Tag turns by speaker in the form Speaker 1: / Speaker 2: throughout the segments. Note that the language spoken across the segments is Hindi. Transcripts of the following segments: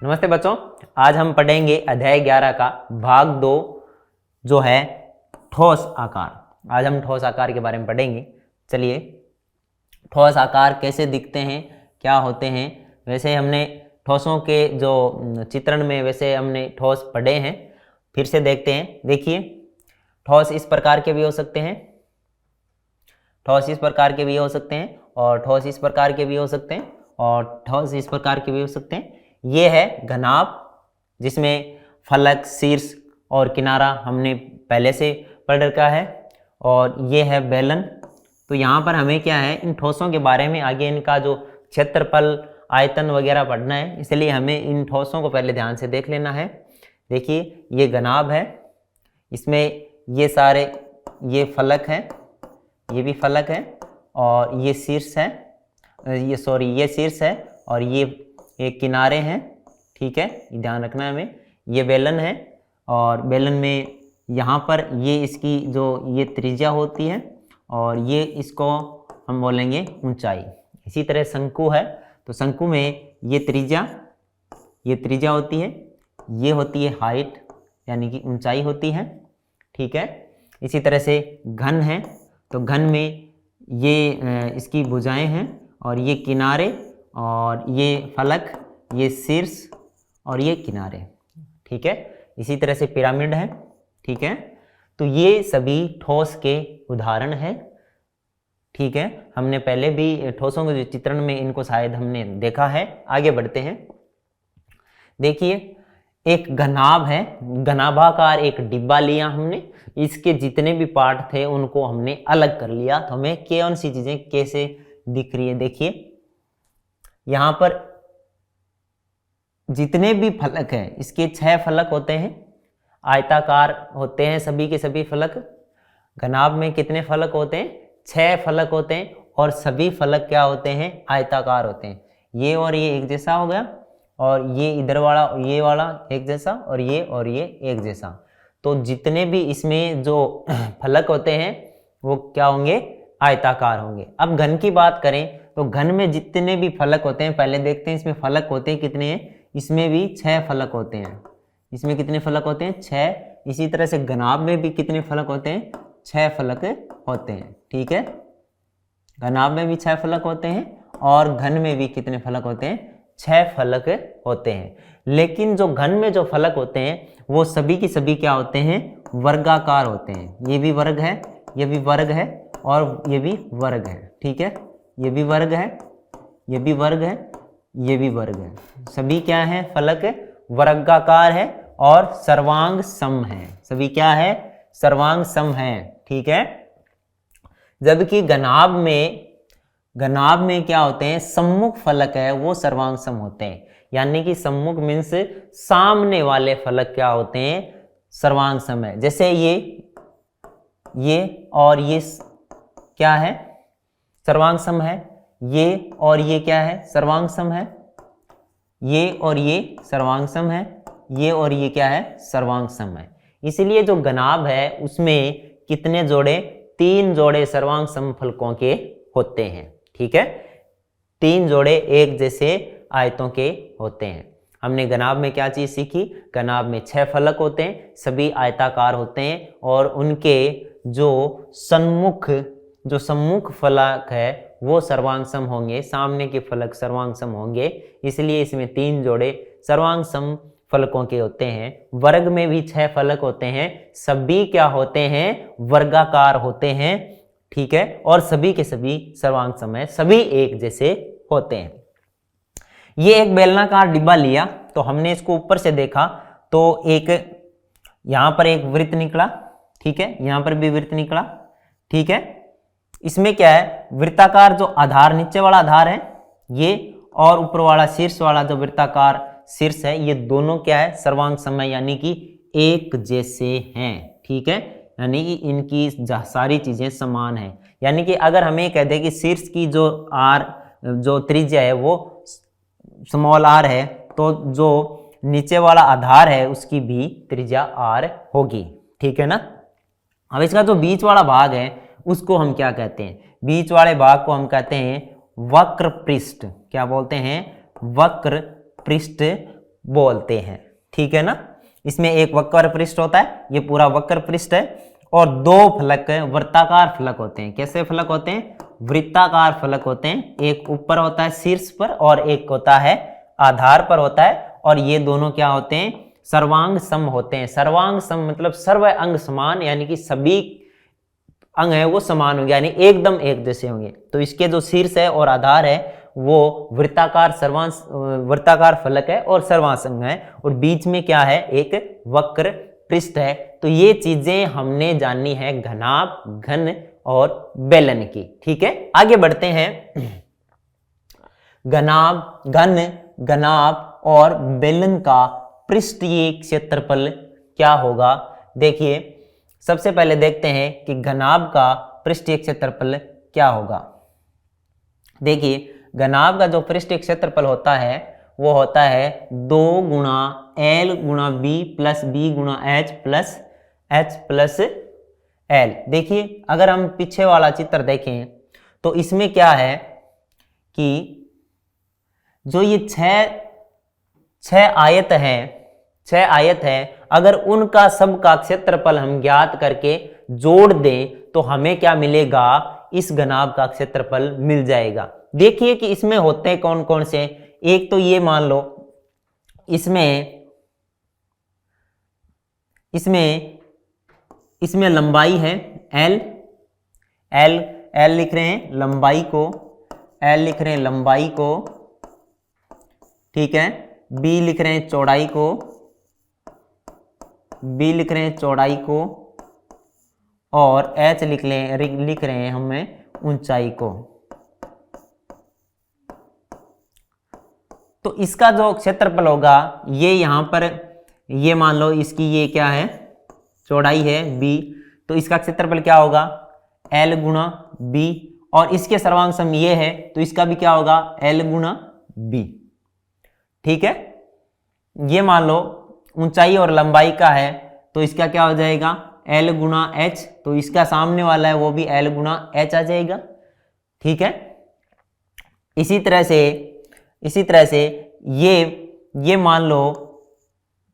Speaker 1: नमस्ते बच्चों, आज हम पढ़ेंगे अध्याय 11 का भाग 2 जो है ठोस आकार। आज हम ठोस आकार के बारे में पढ़ेंगे। चलिए, ठोस आकार कैसे दिखते हैं, क्या होते हैं। वैसे हमने ठोसों के जो चित्रण में वैसे हमने ठोस पढ़े हैं, फिर से देखते हैं। देखिए, ठोस इस प्रकार के भी हो सकते हैं, ठोस इस प्रकार के भी हो सकते हैं, और ठोस इस प्रकार के भी हो सकते हैं, और ठोस इस प्रकार के भी हो सकते हैं। ये है घनाभ, जिसमें फलक, शीर्ष और किनारा हमने पहले से पढ़ रखा है। और ये है बेलन। तो यहाँ पर हमें क्या है, इन ठोसों के बारे में आगे इनका जो क्षेत्रफल, आयतन वगैरह पढ़ना है, इसलिए हमें इन ठोसों को पहले ध्यान से देख लेना है। देखिए, ये घनाभ है, इसमें ये सारे ये फलक हैं, ये भी फलक है, और ये शीर्ष है, ये शीर्ष है, और ये किनारे हैं। ठीक है, ध्यान रखना है हमें। ये बेलन है, और बेलन में यहाँ पर ये इसकी जो ये त्रिज्या होती है, और ये इसको हम बोलेंगे ऊंचाई। इसी तरह शंकु है, तो शंकु में ये त्रिज्या होती है, ये होती है हाइट, यानी कि ऊंचाई होती है। ठीक है, इसी तरह से घन है, तो घन में ये इसकी भुजाएं हैं, और ये किनारे, और ये फलक, ये शीर्ष, और ये किनारे। ठीक है, इसी तरह से पिरामिड है। ठीक है, तो ये सभी ठोस के उदाहरण हैं। ठीक है, हमने पहले भी ठोसों के चित्रण में इनको शायद हमने देखा है। आगे बढ़ते हैं। देखिए, एक घनाभ है, घनाभाकार एक डिब्बा लिया हमने, इसके जितने भी पार्ट थे उनको हमने अलग कर लिया, तो हमें कौन सी चीजें कैसे दिख रही है। देखिए, यहां पर जितने भी फलक हैं, इसके 6 फलक होते हैं, आयताकार होते हैं सभी के सभी फलक। घनाभ में कितने फलक होते हैं? 6 फलक होते हैं, और सभी फलक क्या होते हैं? आयताकार होते हैं। ये और ये एक जैसा हो गया, और ये इधर वाला, ये वाला एक जैसा, और ये एक जैसा। तो जितने भी इसमें जो फलक होते हैं वो क्या होंगे? आयताकार होंगे। अब घन की बात करें तो घन में जितने भी फलक होते हैं, पहले देखते हैं इसमें फलक होते हैं कितने हैं। इसमें भी 6 फलक होते हैं। इसमें कितने फलक होते हैं? 6। इसी तरह से घनाभ में भी कितने फलक होते हैं? 6 फलक होते हैं। ठीक है, घनाभ में भी 6 फलक होते हैं, और घन में भी कितने फलक होते हैं? 6 फलक होते हैं। लेकिन जो घन में जो फलक होते हैं वो सभी की सभी क्या होते हैं? वर्गाकार होते हैं। ये भी वर्ग है, ये भी वर्ग है, और ये भी वर्ग है। ठीक है, ये भी वर्ग है, ये भी वर्ग है, ये भी वर्ग है। सभी क्या है? फलक वर्गाकार है और सर्वांग सम है। सभी क्या है? सर्वांग सम है। ठीक है, जबकि घनाभ में क्या होते हैं? सम्मुख फलक है वो सर्वांग सम होते हैं। यानी कि सम्मुख मीन्स सामने वाले फलक क्या होते हैं? सर्वांग सम है। जैसे ये और ये क्या है? सर्वांग सम है। ये और ये क्या है? सर्वांग सम है। ये और ये सर्वांग सम है। ये और ये क्या है? सर्वांग सम है। इसलिए जो घनाभ है उसमें कितने जोड़े? 3 जोड़े सर्वांग सम फलकों के होते हैं। ठीक है, 3 जोड़े एक जैसे आयतों के होते हैं। हमने घनाभ में क्या चीज सीखी? घनाभ में 6 फलक होते हैं, सभी आयताकार होते हैं, और उनके जो सम्मुख फलक है वो सर्वांग सम होंगे, सामने के फलक सर्वांग सम होंगे। इसलिए इसमें 3 जोड़े सर्वांग सम फलकों के होते हैं। वर्ग में भी 6 फलक होते हैं, सभी क्या होते हैं? वर्गाकार होते हैं। ठीक है, और सभी के सभी सर्वांग सम है, सभी एक जैसे होते हैं। ये एक बेलनाकार डिब्बा लिया, तो हमने इसको ऊपर से देखा तो एक यहां पर एक वृत्त निकला। ठीक है, यहां पर भी वृत्त निकला। ठीक है, इसमें क्या है? वृत्ताकार जो आधार, नीचे वाला आधार है ये, और ऊपर वाला शीर्ष वाला जो वृत्ताकार शीर्ष है, ये दोनों क्या है? सर्वांग सम है, यानी कि एक जैसे हैं। ठीक है, यानी कि इनकी सारी चीजें समान है। यानी कि अगर हमें कह दे कि शीर्ष की जो त्रिज्या है वो स्मॉल आर है, तो जो नीचे वाला आधार है उसकी भी त्रिज्या आर होगी। ठीक है ना। अब इसका जो बीच वाला भाग है उसको हम क्या कहते हैं? बीच वाले भाग को हम कहते हैं वक्र पृष्ठ। क्या बोलते हैं? वक्र पृष्ठ बोलते हैं। ठीक है ना। इसमें एक वक्र पृष्ठ होता है, ये पूरा वक्र पृष्ठ है, और दो फलक वृत्ताकार फलक होते हैं। कैसे फलक होते हैं? वृत्ताकार फलक होते हैं। एक ऊपर होता है शीर्ष पर और एक होता है आधार पर होता है, और ये दोनों क्या होते हैं? सर्वांग सम होते हैं। सर्वांग सम मतलब सर्व अंग समान, यानी कि सभी अंग है वो समान होंगे, यानी एकदम एक जैसे होंगे। तो इसके जो शीर्ष है और आधार है वो वृत्ताकार फलक है और सर्वांग है, और बीच में क्या है? एक वक्र पृष्ठ है। तो ये चीजें हमने जाननी है घनाभ, घन और बेलन की। ठीक है, आगे बढ़ते हैं। घनाभ, घन, घनाभ और बेलन का पृष्ठीय क्षेत्रफल क्या होगा? देखिए, सबसे पहले देखते हैं कि घनाभ का पृष्ठीय क्षेत्रफल क्या होगा। देखिए, घनाभ का जो पृष्ठीय क्षेत्रफल होता है वो होता है 2 गुणा L गुणा B प्लस B गुणा H प्लस L। देखिए, अगर हम पीछे वाला चित्र देखें तो इसमें क्या है कि जो ये छह आयत है, अगर उनका सबका क्षेत्रफल हम ज्ञात करके जोड़ दें तो हमें क्या मिलेगा? इस घनाभ का क्षेत्रफल मिल जाएगा। देखिए कि इसमें होते हैं कौन कौन से। एक तो ये मान लो इसमें लंबाई है L लिख रहे हैं लंबाई को, L लिख रहे हैं लंबाई को, ठीक है। B लिख रहे हैं चौड़ाई को, B लिख रहे हैं चौड़ाई को, और H लिख रहे हैं हमें ऊंचाई को। तो इसका जो क्षेत्रफल होगा ये यहां पर, ये मान लो इसकी ये क्या है? चौड़ाई है B, तो इसका क्षेत्रफल क्या होगा? L गुणा B, और इसके सर्वांग सम ये है तो इसका भी क्या होगा? L गुणा B। ठीक है, ये मान लो ऊंचाई और लंबाई का है तो इसका क्या हो जाएगा? L गुणा H, तो इसका सामने वाला है वो भी L गुणा H आ जाएगा। ठीक है, इसी तरह से ये मान लो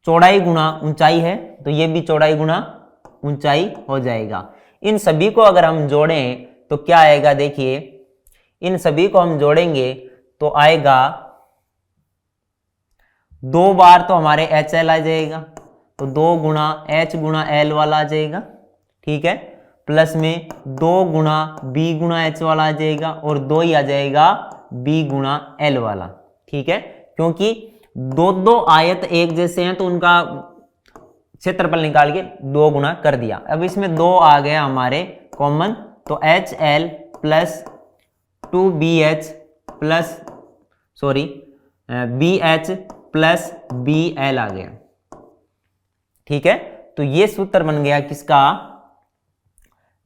Speaker 1: चौड़ाई गुणा ऊंचाई है तो ये भी चौड़ाई गुणा ऊंचाई हो जाएगा। इन सभी को अगर हम जोड़ें तो क्या आएगा? देखिए, इन सभी को हम जोड़ेंगे तो आएगा 2 बार तो हमारे HL आ जाएगा, तो 2 गुणा H गुणा L वाला आ जाएगा। ठीक है, प्लस में 2 गुणा B गुणा H वाला आ जाएगा, और 2 ही आ जाएगा B गुणा L वाला। ठीक है, क्योंकि दो आयत एक जैसे हैं तो उनका क्षेत्रफल निकाल के 2 गुणा कर दिया। अब इसमें 2 आ गया हमारे कॉमन, तो HL plus 2BH plus BH plus BL आ गया। ठीक है, तो ये सूत्र बन गया किसका?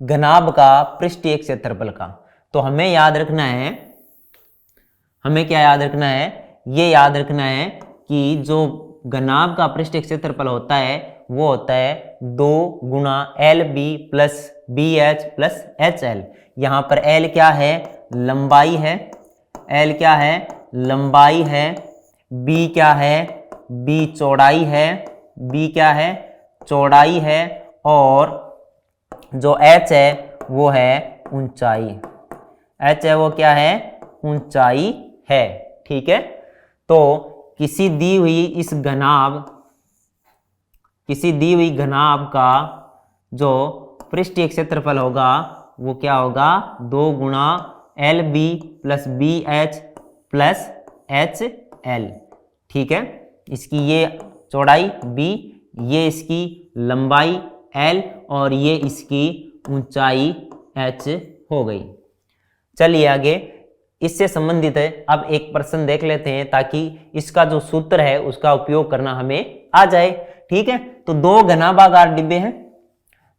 Speaker 1: घनाभ का पृष्ठीय क्षेत्रफल का। तो हमें याद रखना है, हमें क्या याद रखना है? ये याद रखना है कि जो घनाभ का पृष्ठीय क्षेत्रफल होता है वो होता है 2 गुणा LB plus BH plus HL। यहाँ पर L क्या है? लंबाई है, L क्या है? लंबाई है। B क्या है? B चौड़ाई है, B क्या है? चौड़ाई है, और जो H है वो है ऊंचाई। H है वो क्या है? ऊंचाई है। ठीक है, तो किसी दी हुई घनाभ का जो पृष्ठीय क्षेत्रफल होगा वो क्या होगा? 2 गुणा LB plus BH plus HL। ठीक है, इसकी ये चौड़ाई B, ये इसकी लंबाई L, और ये इसकी ऊंचाई H हो गई। चलिए आगे इससे संबंधित है अब एक प्रश्न देख लेते हैं ताकि इसका जो सूत्र है उसका उपयोग करना हमें आ जाए। ठीक है, तो 2 घनाभागार डिब्बे हैं,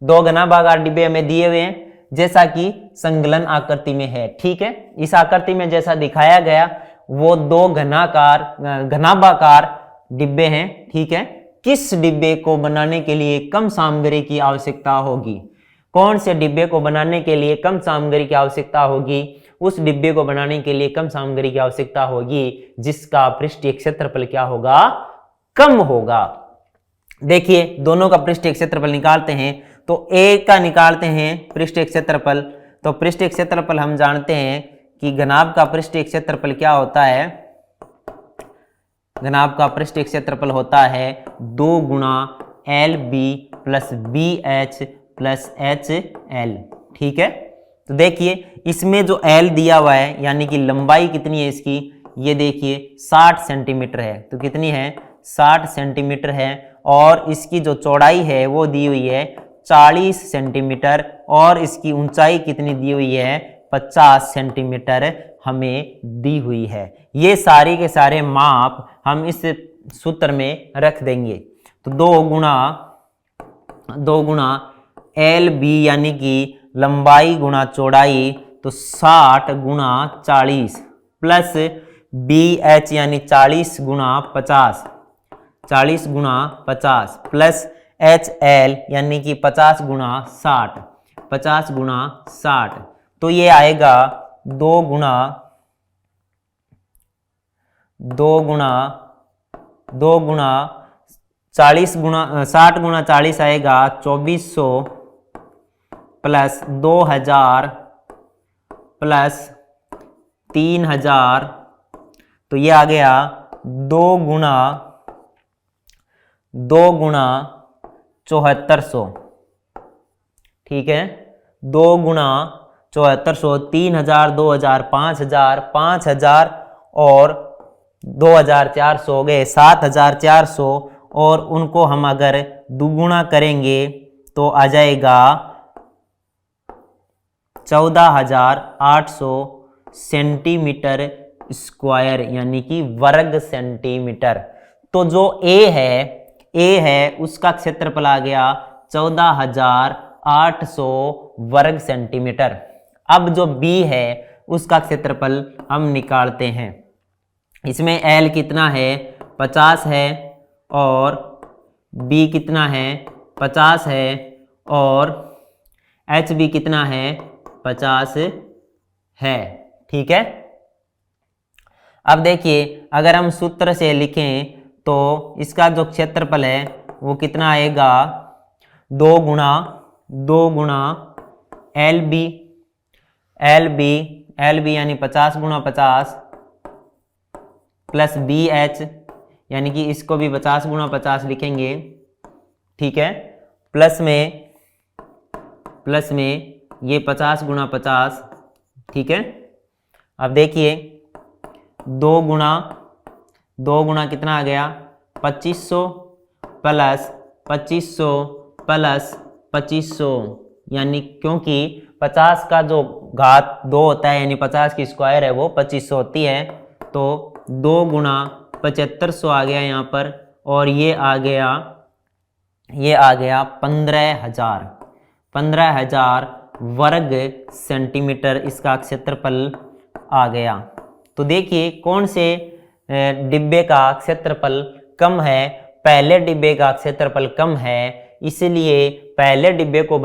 Speaker 1: 2 घनाभागार डिब्बे हमें दिए हुए हैं जैसा कि संकलन आकृति में है। ठीक है, इस आकृति में जैसा दिखाया गया वो 2 घनाभागार डिब्बे हैं। ठीक है, किस डिब्बे को बनाने के लिए कम सामग्री की आवश्यकता होगी? कौन से डिब्बे को बनाने के लिए कम सामग्री की आवश्यकता होगी? उस डिब्बे को बनाने के लिए कम सामग्री की आवश्यकता होगी जिसका पृष्ठीय क्षेत्रफल क्या होगा? कम होगा। देखिए दोनों का पृष्ठीय क्षेत्रफल निकालते हैं, तो ए का निकालते हैं पृष्ठीय क्षेत्रफल। तो पृष्ठीय क्षेत्रफल हम जानते हैं कि घनाभ का पृष्ठीय क्षेत्रफल क्या होता है, घनाभ का पृष्ठीय क्षेत्रफल होता है 2 गुणा L B plus B H plus H L. ठीक है, तो देखिए इसमें जो एल दिया हुआ है यानी कि लंबाई कितनी है इसकी, ये देखिए 60 सेंटीमीटर है। तो कितनी है, 60 सेंटीमीटर है। और इसकी जो चौड़ाई है वो दी हुई है 40 सेंटीमीटर, और इसकी ऊंचाई कितनी दी हुई है, 50 सेंटीमीटर हमें दी हुई है। ये सारे के सारे माप हम इस सूत्र में रख देंगे। तो 2 गुणा एल बी यानी कि लंबाई गुणा चौड़ाई, तो 60 गुणा 40 प्लस बी एच यानी 40 गुणा 50, 40 गुणा 50 प्लस एच एल यानी कि 50 गुणा 60, 50 गुणा 60। तो ये आएगा 2 गुणा 40 गुणा 60 गुणा 40 आएगा 2400 प्लस 2000 प्लस 3000, तो ये आ गया 2 गुणा 7400। ठीक है, 2 गुणा 7400, 3000, 2000, 5000, 5000 और 2400 हो गए 7400, और उनको हम अगर दुगुना करेंगे तो आ जाएगा 14800 सेंटीमीटर स्क्वायर यानी कि वर्ग सेंटीमीटर। तो जो ए है उसका क्षेत्रफल आ गया 14800 वर्ग सेंटीमीटर। अब जो बी है उसका क्षेत्रफल हम निकालते हैं। इसमें एल कितना है, 50 है, और बी कितना है, 50 है, और एच बी कितना है, 50 है। ठीक है, अब देखिए अगर हम सूत्र से लिखें तो इसका जो क्षेत्रफल है वो कितना आएगा, 2 गुणा एल बी यानी 50 गुणा 50 प्लस बी एच यानी कि इसको भी 50 गुणा 50 लिखेंगे। ठीक है, प्लस में ये 50 गुणा 50। ठीक है, अब देखिए 2 गुणा कितना आ गया, 2500 प्लस 2500 प्लस 2500, यानी क्योंकि 50 का जो घात 2 होता है यानी 50 की स्क्वायर है वो 2500 होती है, तो 2 गुणा 7500 आ गया यहाँ पर, और ये आ गया 15,000 वर्ग सेंटीमीटर इसका क्षेत्रफल आ गया। तो देखिए कौन से डिब्बे का क्षेत्रफल कम है, पहले डिब्बे का क्षेत्रफल कम है, इसलिए पहले डिब्बे को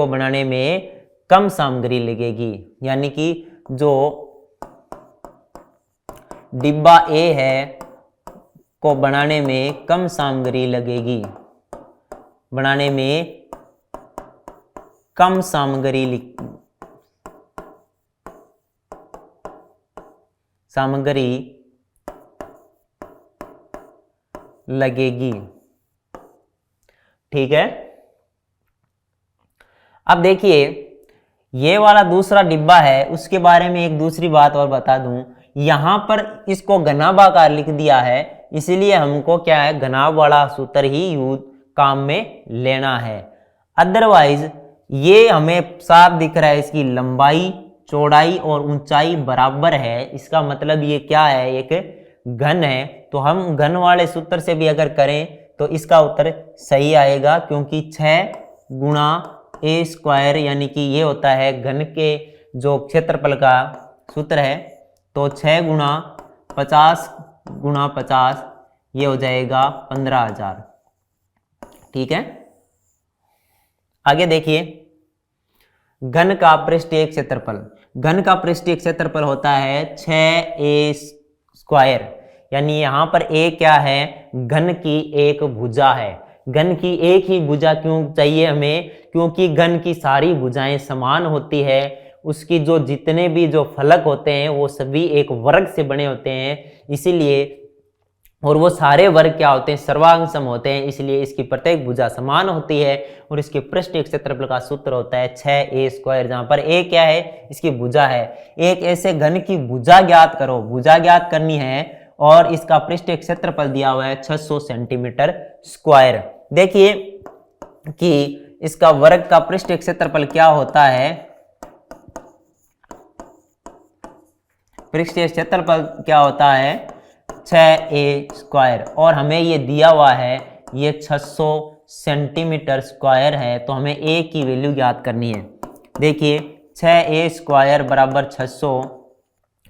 Speaker 1: बनाने में कम सामग्री लगेगी। यानी कि जो डिब्बा ए है को बनाने में कम सामग्री लगेगी, बनाने में कम सामग्री लगेगी। ठीक है, अब देखिए ये वाला दूसरा डिब्बा है, उसके बारे में एक दूसरी बात और बता दूं, यहां पर इसको घनाभाकार लिख दिया है, इसलिए हमको क्या है, घनाभ वाला सूत्र ही काम में लेना है। अदरवाइज ये हमें साफ दिख रहा है इसकी लंबाई, चौड़ाई और ऊंचाई बराबर है, इसका मतलब ये क्या है, एक घन है। तो हम घन वाले सूत्र से भी अगर करें तो इसका उत्तर सही आएगा, क्योंकि 6 गुणा ए स्क्वायर यानी कि ये होता है घन के जो क्षेत्रफल का सूत्र है, तो 6 गुणा 50 गुणा 50 ये हो जाएगा 15,000। ठीक है, आगे देखिए घन का पृष्ठीय क्षेत्रफल। घन का पृष्ठीय क्षेत्रफल होता है 6a स्क्वायर, यानी यहाँ पर ए क्या है, घन की एक भुजा है। घन की एक ही भुजा क्यों चाहिए हमें, क्योंकि घन की सारी भुजाएं समान होती है, उसकी जो जितने भी जो फलक होते हैं वो सभी एक वर्ग से बने होते हैं, इसीलिए, और वो सारे वर्ग क्या होते हैं, सर्वांग सम होते हैं, इसलिए इसकी प्रत्येक भुजा समान होती है। और इसके पृष्ठीय क्षेत्रफल का सूत्र होता है 6a², जहां पर a क्या है, इसकी भुजा है। एक ऐसे घन की भुजा ज्ञात करो, भुजा ज्ञात करनी है, और इसका पृष्ठीय क्षेत्रफल दिया हुआ है 600 सेंटीमीटर स्क्वायर। देखिए कि इसका वर्ग का पृष्ठीय क्षेत्रफल क्या होता है, पृष्ठीय क्षेत्रफल क्या होता है 6a², और हमें ये दिया हुआ है ये 600 सेंटीमीटर स्क्वायर है, तो हमें a की वैल्यू ज्ञात करनी है। देखिए 6a² बराबर 600,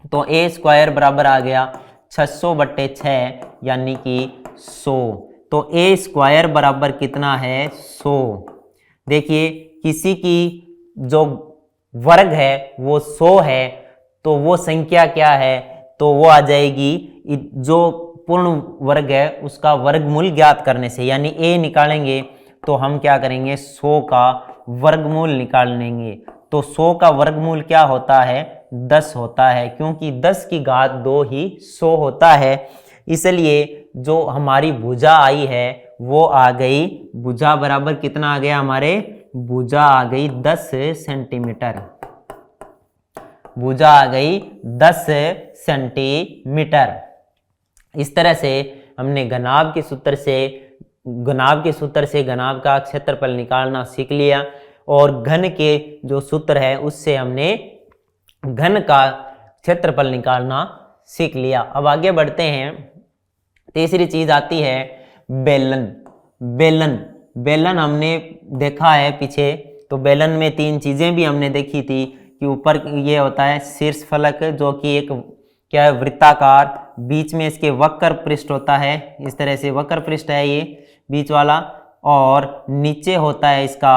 Speaker 1: तो a² बराबर आ गया 600/6 यानी कि 100, तो a² बराबर कितना है 100। देखिए किसी की जो वर्ग है वो 100 है, तो वो संख्या क्या है, तो वो आ जाएगी जो पूर्ण वर्ग है उसका वर्गमूल ज्ञात करने से, यानी a निकालेंगे तो हम क्या करेंगे 100 का वर्गमूल निकाल लेंगे। तो 100 का वर्गमूल क्या होता है 10 होता है, क्योंकि 10 की घात 2 ही 100 होता है, इसलिए जो हमारी भुजा आई है वो आ गई, भुजा बराबर कितना आ गया हमारे, भुजा आ गई 10 सेंटीमीटर, भुजा आ गई 10 सेंटीमीटर। इस तरह से हमने घनाभ के सूत्र से घनाभ का क्षेत्रफल निकालना सीख लिया, और घन के जो सूत्र है उससे हमने घन का क्षेत्रफल निकालना सीख लिया। अब आगे बढ़ते हैं, तीसरी चीज आती है बेलन। बेलन हमने देखा है पीछे, तो बेलन में 3 चीजें भी हमने देखी थी कि ऊपर ये होता है शीर्ष फलक जो कि एक क्या है वृत्ताकार, बीच में इसके वक्र पृष्ठ होता है, इस तरह से वक्र पृष्ठ है ये बीच वाला, और नीचे होता है इसका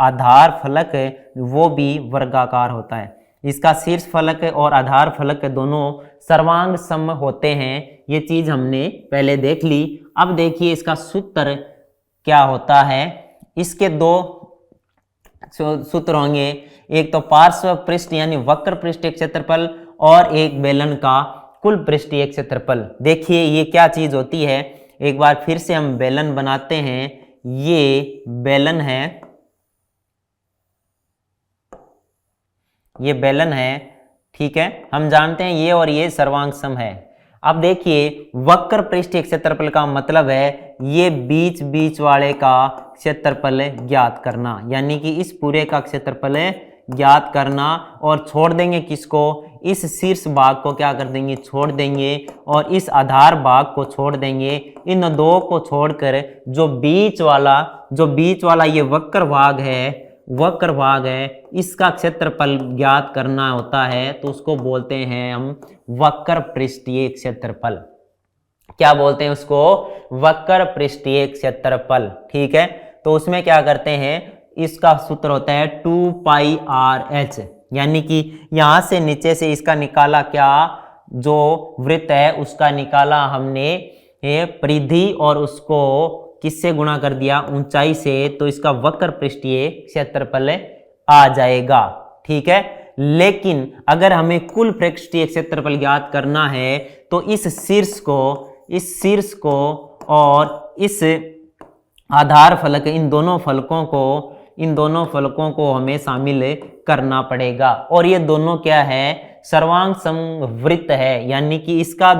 Speaker 1: आधार फलक, वो भी वर्गाकार होता है। इसका शीर्ष फलक और आधार फलक दोनों सर्वांग सम होते हैं, ये चीज हमने पहले देख ली। अब देखिए इसका सूत्र क्या होता है, इसके 2 सूत्र होंगे, एक तो पार्श्व पृष्ठ यानी वक्र पृष्ठीय क्षेत्रफल, और एक बेलन का कुल पृष्ठीय क्षेत्रफल। देखिए ये क्या चीज होती है, एक बार फिर से हम बेलन बनाते हैं, ये बेलन है, ये बेलन है, ठीक है, हम जानते हैं ये और ये सर्वांग सम है। अब देखिए वक्र पृष्ठीय क्षेत्रफल का मतलब है ये बीच बीच वाले का क्षेत्रफल ज्ञात करना, यानी कि इस पूरे का क्षेत्रफल ज्ञात करना, और छोड़ देंगे किसको, इस शीर्ष भाग को क्या कर देंगे, छोड़ देंगे, और इस आधार भाग को छोड़ देंगे। इन 2 को छोड़कर जो बीच वाला ये वक्र भाग है, इसका क्षेत्रफल ज्ञात करना होता है, तो उसको बोलते हैं हम वक्र पृष्ठीय क्षेत्रफल। क्या बोलते हैं उसको, वक्र पृष्ठीय क्षेत्रफल, ठीक है। तो उसमें क्या करते हैं, इसका सूत्र होता है 2πr/h, यानी कि यहां से नीचे से इसका निकाला, क्या जो वृत्त है उसका निकाला हमने परिधि, और उसको किससे गुणा कर दिया, ऊंचाई से, तो इसका वक्र पृष्ठीय क्षेत्रफल आ जाएगा, ठीक है। लेकिन अगर हमें कुल पृष्ठीय क्षेत्रफल ज्ञात करना है तो इस शीर्ष को और इस आधार फलक, इन दोनों फलकों को हमें शामिल करना पड़ेगा, और ये दोनों क्या है, सर्वांग समवृत्त है, यानी कि इसका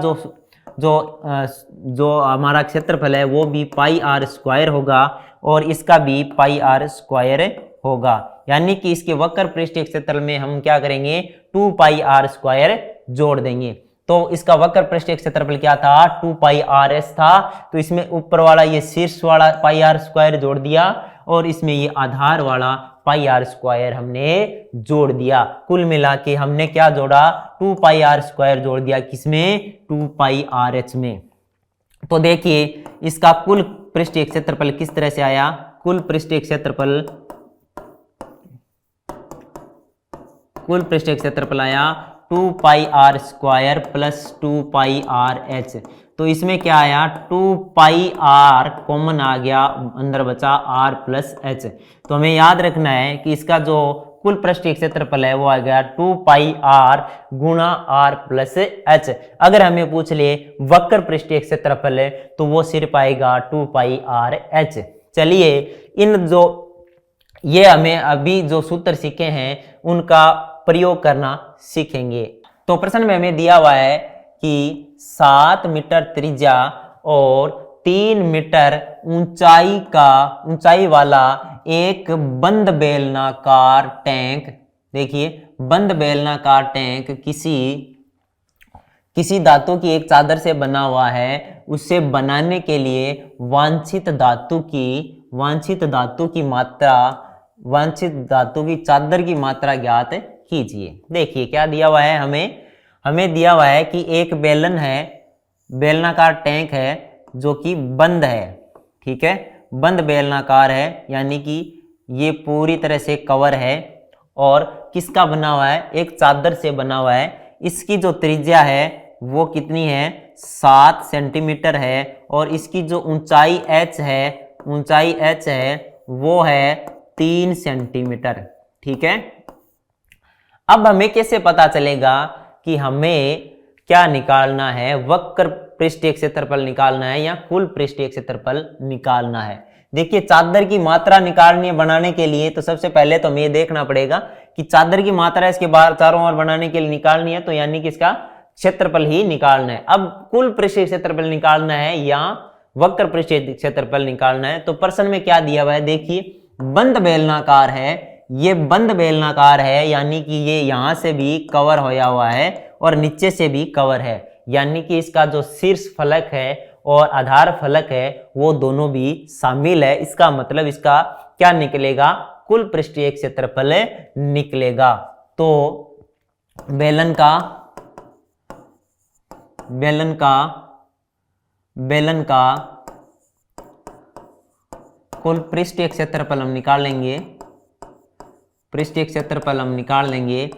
Speaker 1: जो हमारा क्षेत्रफल है वो भी πr² होगा, और इसका भी πr² होगा, यानी कि इसके वक्र पृष्ठीय क्षेत्रफल में हम क्या करेंगे 2πr² जोड़ देंगे। तो इसका वक्र पृष्ठीय क्षेत्रफल क्या था, 2πrs था, तो इसमें ऊपर वाला ये शीर्ष वाला πr² जोड़ दिया, और इसमें ये आधार वाला πr² हमने जोड़ दिया। कुल मिला के हमने क्या जोड़ा, 2πr² जोड़ दिया, किसमें, 2πrh में। तो देखिए इसका कुल पृष्ठीय क्षेत्रफल किस तरह से आया, कुल पृष्ठीय क्षेत्रफल आया 2πr² प्लस 2πrh। तो इसमें क्या आया, 2πr कॉमन आ गया, अंदर बचा r प्लस h। तो हमें याद रखना है कि इसका जो कुल पृष्ठीय क्षेत्रफल है वो आ गया 2πr गुणा r प्लस h। अगर हमें पूछ ले वक्र पृष्ठीय क्षेत्रफल है तो वो सिर्फ आएगा 2πrh। चलिए इन जो ये हमें अभी जो सूत्र सीखे हैं उनका प्रयोग करना सीखेंगे। तो प्रश्न में हमें दिया हुआ है कि 7 मीटर त्रिज्या और 3 मीटर ऊंचाई वाला एक बंद बेलनाकार टैंक, देखिए बंद बेलनाकार टैंक किसी धातु की एक चादर से बना हुआ है। उसे बनाने के लिए वांछित धातु की चादर की मात्रा ज्ञात कीजिए। देखिए क्या दिया हुआ है, हमें दिया हुआ है कि एक बेलन है, बेलनाकार टैंक है जो कि बंद है, ठीक है, बंद बेलनाकार है, यानी कि ये पूरी तरह से कवर है और किसका बना हुआ है, एक चादर से बना हुआ है। इसकी जो त्रिज्या है वो कितनी है, 7 सेंटीमीटर है और इसकी जो ऊंचाई h है वो है 3 सेंटीमीटर, ठीक है। अब हमें कैसे पता चलेगा कि हमें क्या निकालना है, वक्र पृष्ठीय क्षेत्रफल निकालना है या कुल पृष्ठीय क्षेत्रफल निकालना है। देखिए चादर की मात्रा निकालनी है बनाने के लिए, तो सबसे पहले तो हमें देखना पड़ेगा कि चादर की मात्रा इसके बाहर चारों ओर बनाने के लिए निकालनी है, तो यानी कि इसका क्षेत्रफल ही निकालना है। अब कुल पृष्ठीय क्षेत्रफल निकालना है या वक्र पृष्ठीय क्षेत्रफल निकालना है। तो प्रश्न में क्या दिया हुआ है, देखिए बंद बेलनाकार है, ये बंद बेलनाकार है यानी कि ये यहां से भी कवर होया हुआ है और नीचे से भी कवर है, यानी कि इसका जो शीर्ष फलक है और आधार फलक है वो दोनों भी शामिल है। इसका मतलब इसका क्या निकलेगा, कुल पृष्ठीय क्षेत्रफल निकलेगा। तो बेलन का कुल पृष्ठीय क्षेत्रफल हम निकाल लेंगे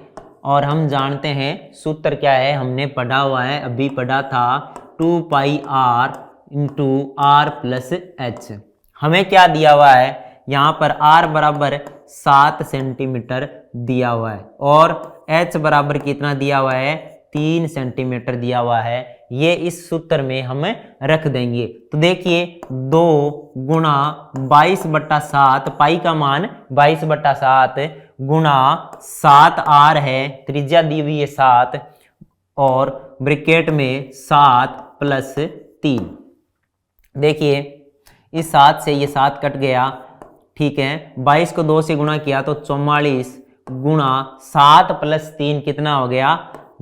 Speaker 1: और हम जानते हैं सूत्र क्या है, हमने पढ़ा हुआ है, अभी पढ़ा था 2πr into r plus h। हमें क्या दिया हुआ है, यहाँ पर r बराबर 7 सेंटीमीटर दिया हुआ है और h बराबर कितना दिया हुआ है, 3 सेंटीमीटर दिया हुआ है। ये इस सूत्र में हम रख देंगे। तो देखिए 2 गुणा 22/7, पाई का मान 22/7 गुणा 7r है, त्रिज्या दी हुई है 7 और ब्रैकेट में 7 प्लस 3। देखिए इस 7 से ये 7 कट गया, ठीक है, 22 को 2 से गुणा किया तो 44 गुणा 7 प्लस 3 कितना हो गया,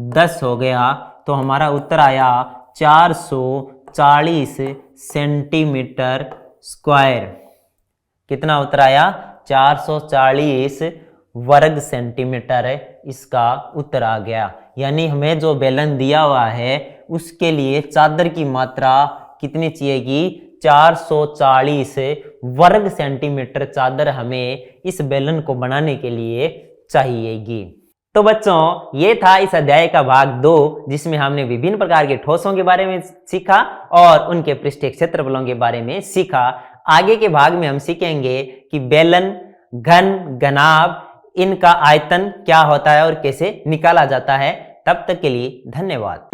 Speaker 1: 10 हो गया। तो हमारा उत्तर आया 440 सेंटीमीटर स्क्वायर। कितना उत्तर आया, 440 वर्ग सेंटीमीटर इसका उत्तर आ गया। यानी हमें जो बेलन दिया हुआ है उसके लिए चादर की मात्रा कितनी चाहिएगी, 440 वर्ग सेंटीमीटर चादर हमें इस बेलन को बनाने के लिए चाहिएगी। तो बच्चों ये था इस अध्याय का भाग 2, जिसमें हमने विभिन्न प्रकार के ठोसों के बारे में सीखा और उनके पृष्ठीय क्षेत्रफलों के बारे में सीखा। आगे के भाग में हम सीखेंगे कि बेलन, घन, घनाभ, इनका आयतन क्या होता है और कैसे निकाला जाता है। तब तक के लिए धन्यवाद।